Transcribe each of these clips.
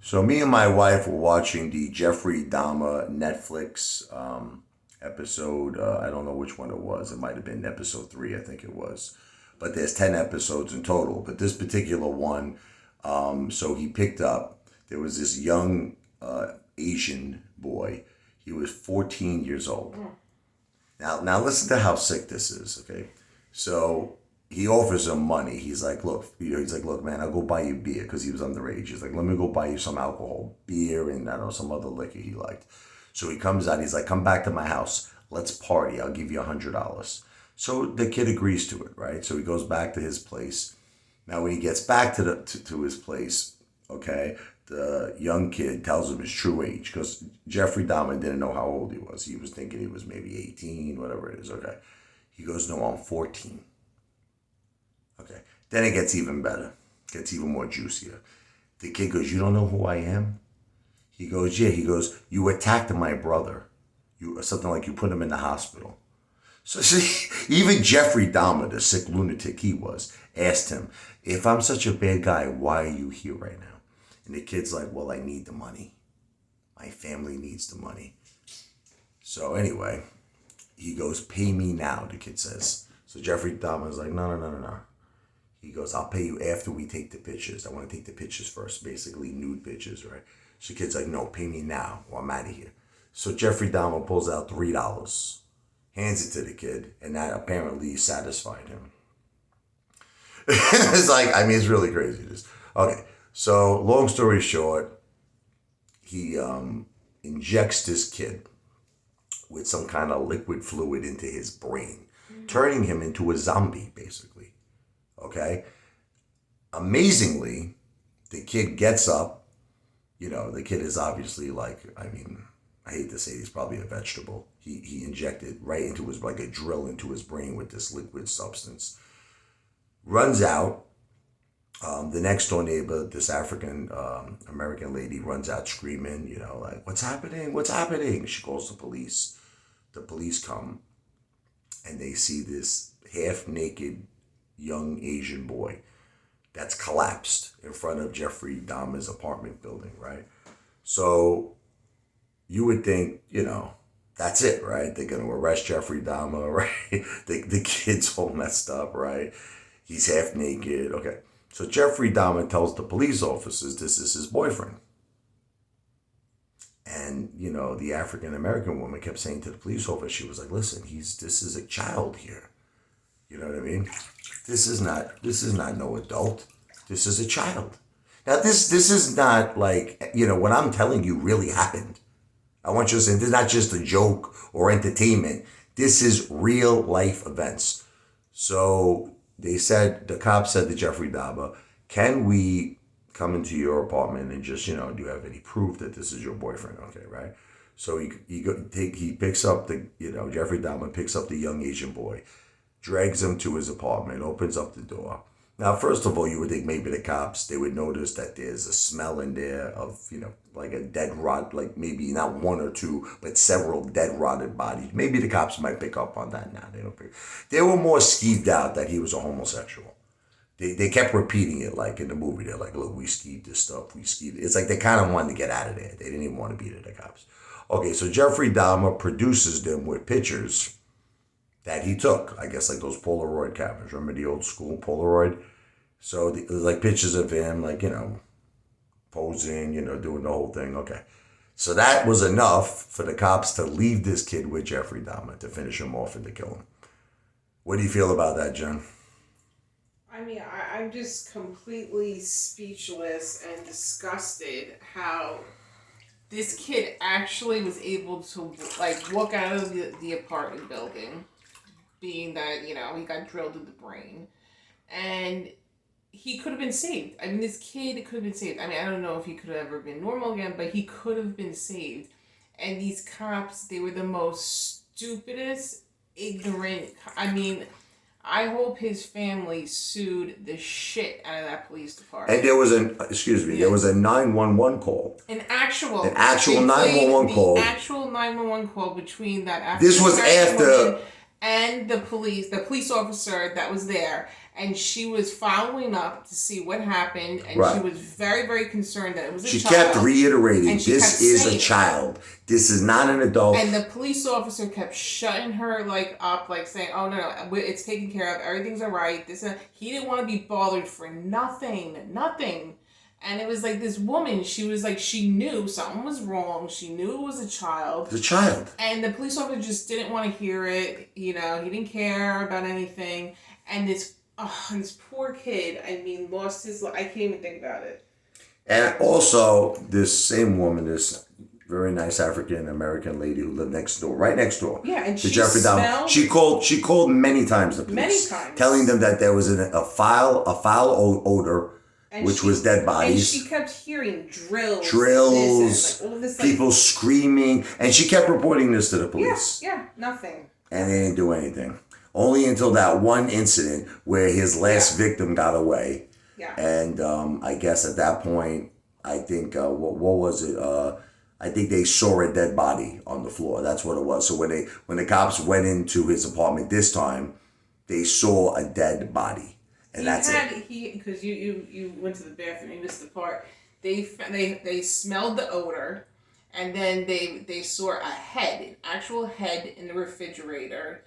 So me and my wife were watching the Jeffrey Dahmer Netflix episode. I don't know which one it was. It might have been episode 3, I think it was. But there's 10 episodes in total. But this particular one, so he picked up, there was this young Asian boy. He was 14 years old. Now listen to how sick this is, okay? So he offers him money. He's like, look, man, I'll go buy you beer because he was underage. He's like, let me go buy you some alcohol, beer, and I don't know, some other liquor he liked. So he comes out. He's like, come back to my house. Let's party. I'll give you $100. So the kid agrees to it, right? So he goes back to his place. Now when he gets back to his place, okay, the young kid tells him his true age because Jeffrey Dahmer didn't know how old he was. He was thinking he was maybe 18, whatever it is. Okay, he goes, no, I'm 14. Okay. Then it gets even better. Gets even more juicier. The kid goes, you don't know who I am? He goes, yeah. He goes, you attacked my brother. You something like you put him in the hospital. So see, even Jeffrey Dahmer, the sick lunatic he was, asked him, if I'm such a bad guy, why are you here right now? And the kid's like, well, I need the money. My family needs the money. So anyway, he goes, pay me now, the kid says. So Jeffrey Dahmer's like, no. He goes, I'll pay you after we take the pictures. I want to take the pictures first, basically nude pictures, right? So the kid's like, no, pay me now or I'm out of here. So Jeffrey Dahmer pulls out $3, hands it to the kid, and that apparently satisfied him. It's like, I mean, it's really crazy. Okay, so long story short, he injects this kid with some kind of liquid fluid into his brain, turning him into a zombie, basically. Okay? Amazingly, the kid gets up. You know, the kid is obviously like, I mean, I hate to say he's probably a vegetable. He injected right into his, like a drill into his brain with this liquid substance. Runs out. The next door neighbor, this African American lady, runs out screaming, you know, like, what's happening? What's happening? She calls the police. The police come and they see this half-naked young Asian boy that's collapsed in front of Jeffrey Dahmer's apartment building, right? So you would think, you know, that's it, right? They're going to arrest Jeffrey Dahmer, right? The kid's all messed up, right? He's half naked. Okay. So Jeffrey Dahmer tells the police officers this is his boyfriend. And, you know, the African American woman kept saying to the police officer, she was like, listen, this is a child here. You know what I mean? This is not no adult. This is a child. Now this is not like, you know, what I'm telling you really happened. I want you to say this is not just a joke or entertainment. This is real life events. So the cops said to Jeffrey Dahmer, can we come into your apartment and just, you know, do you have any proof that this is your boyfriend? Okay, right? So he picks up Jeffrey Dahmer picks up the young Asian boy, drags him to his apartment, opens up the door. Now, first of all, you would think maybe the cops, they would notice that there's a smell in there of, you know, like a dead rot, like maybe not one or two, but several dead rotted bodies. Maybe the cops might pick up on that now. They were more skeeved out that he was a homosexual. They kept repeating it like in the movie. They're like, look, we skeeved this stuff. We skeeved it. It's like they kind of wanted to get out of there. They didn't even want to be there, the cops. Okay, so Jeffrey Dahmer produces them with pictures that he took, I guess, like those Polaroid cameras. Remember the old school Polaroid? So there's like pictures of him, like, you know, posing, you know, doing the whole thing. Okay. So that was enough for the cops to leave this kid with Jeffrey Dahmer to finish him off and to kill him. What do you feel about that, Jen? I mean, I'm just completely speechless and disgusted how this kid actually was able to, like, walk out of the apartment building, being that, you know, he got drilled in the brain. And he could have been saved. I mean, this kid could have been saved. I mean, I don't know if he could have ever been normal again, but he could have been saved. And these cops, they were the most stupidest, ignorant. I mean, I hope his family sued the shit out of that police department. And there was there was a 911 call. An actual 911 call. The actual 911 call between that This was after and the police officer that was there. and she was following up to see what happened, and Right. she was very, very concerned that it was a She child. kept reiterating, and she this kept is saying a child. This is not an adult. And the police officer kept shutting her up, saying, "Oh no, it's taken care of. Everything's all right." He didn't want to be bothered for nothing. And it was like this woman. She was like, she knew something was wrong. She knew it was a child. The child. And the police officer just didn't want to hear it. He didn't care about anything. And this poor kid. I mean, lost his life. I can't even think about it. And also, this same woman, this very nice African American lady who lived right next door. Yeah, and to she Jeffrey Dahmer. She called many times the police, telling them that there was a foul odor, which was dead bodies. And she kept hearing drills, all this, people screaming, and she kept reporting this to the police. Yeah, nothing. And they didn't do anything. Only until that one incident where his last victim got away. Yeah. And I guess at that point, I think, what was it? I think they saw a dead body on the floor. That's what it was. So when the cops went into his apartment this time, they saw a dead body. And Because you went to the bathroom, you missed the part. They smelled the odor, and then they saw an actual head in the refrigerator.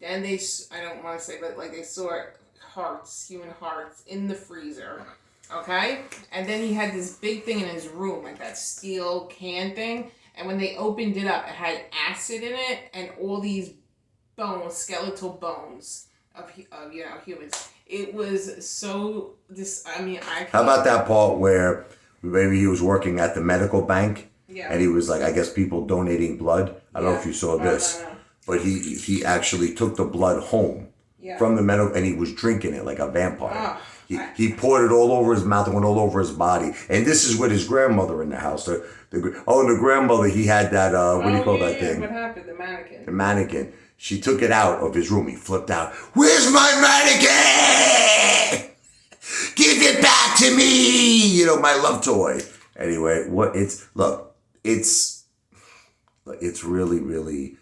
Then I don't want to say, but they saw human hearts in the freezer. Okay? And then he had this big thing in his room, like that steel can thing. And when they opened it up, it had acid in it and all these skeletal bones of humans. It was so How about that part where maybe he was working at the medical bank? Yeah. And he was like, I guess people donating blood. I don't know if you saw this. No. But he actually took the blood home from the medical, and he was drinking it like a vampire. He poured it all over his mouth and went all over his body. And this is with his grandmother in the house. The grandmother, he had that, what do you call that thing? What happened? The mannequin. The mannequin. She took it out of his room. He flipped out. Where's my mannequin? Give it back to me. My love toy. Anyway, it's really, really,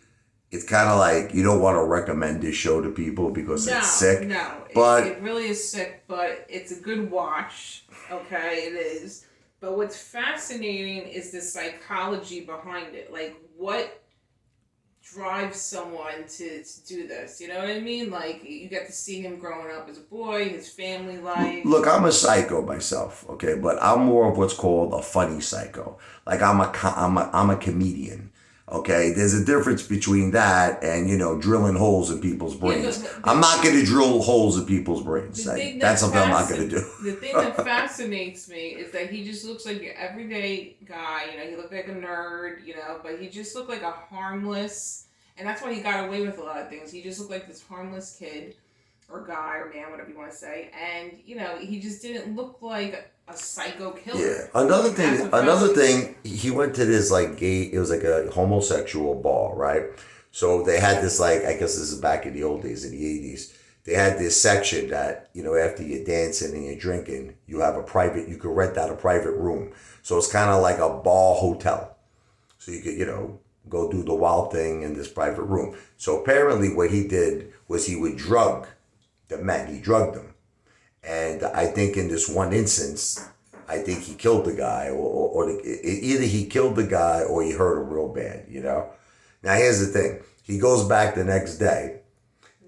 it's kind of like you don't want to recommend this show to people because it's sick. No, but it really is sick, but it's a good watch. Okay, it is. But what's fascinating is the psychology behind it. Like, what drives someone to do this? You know what I mean? Like, you get to see him growing up as a boy, his family life. Look, I'm a psycho myself, okay, but I'm more of what's called a funny psycho. Like, I'm a comedian. Okay, there's a difference between that and, drilling holes in people's brains. I'm not going to drill holes in people's brains. That's something I'm not going to do. The thing that fascinates me is that he just looks like your everyday guy. He looked like a nerd, but he just looked like a harmless, and that's why he got away with a lot of things. He just looked like this harmless kid or guy or man, whatever you want to say. And, he just didn't look like a psycho killer. Yeah. Another thing, he went to this gay, it was like a homosexual bar, right? So they had this I guess this is back in the old days, in the 80s. They had this section that, after you're dancing and you're drinking, you could rent out a private room. So it's kind of like a bar hotel. So you could, go do the wild thing in this private room. So apparently what he did was he would drug the men. He drugged them. And I think in this one instance, I think he killed the guy, or either he killed the guy or he hurt him real bad, Now here's the thing. He goes back the next day,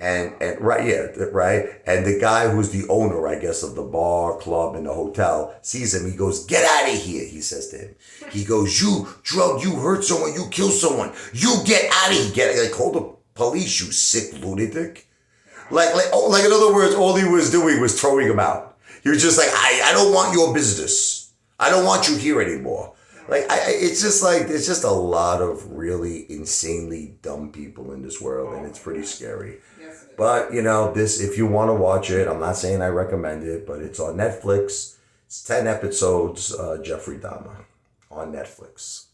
and the guy who's the owner, I guess, of the bar, club, and the hotel sees him. He goes, "Get out of here," he says to him. He goes, "You drug, you hurt someone, you kill someone. You get out of here. Call the police, you sick lunatic." Like in other words, all he was doing was throwing him out. He was just like, I don't want your business. I don't want you here anymore. It's just a lot of really insanely dumb people in this world, and it's pretty scary. Yes, but if you want to watch it, I'm not saying I recommend it, but it's on Netflix. It's 10 episodes. Jeffrey Dahmer on Netflix.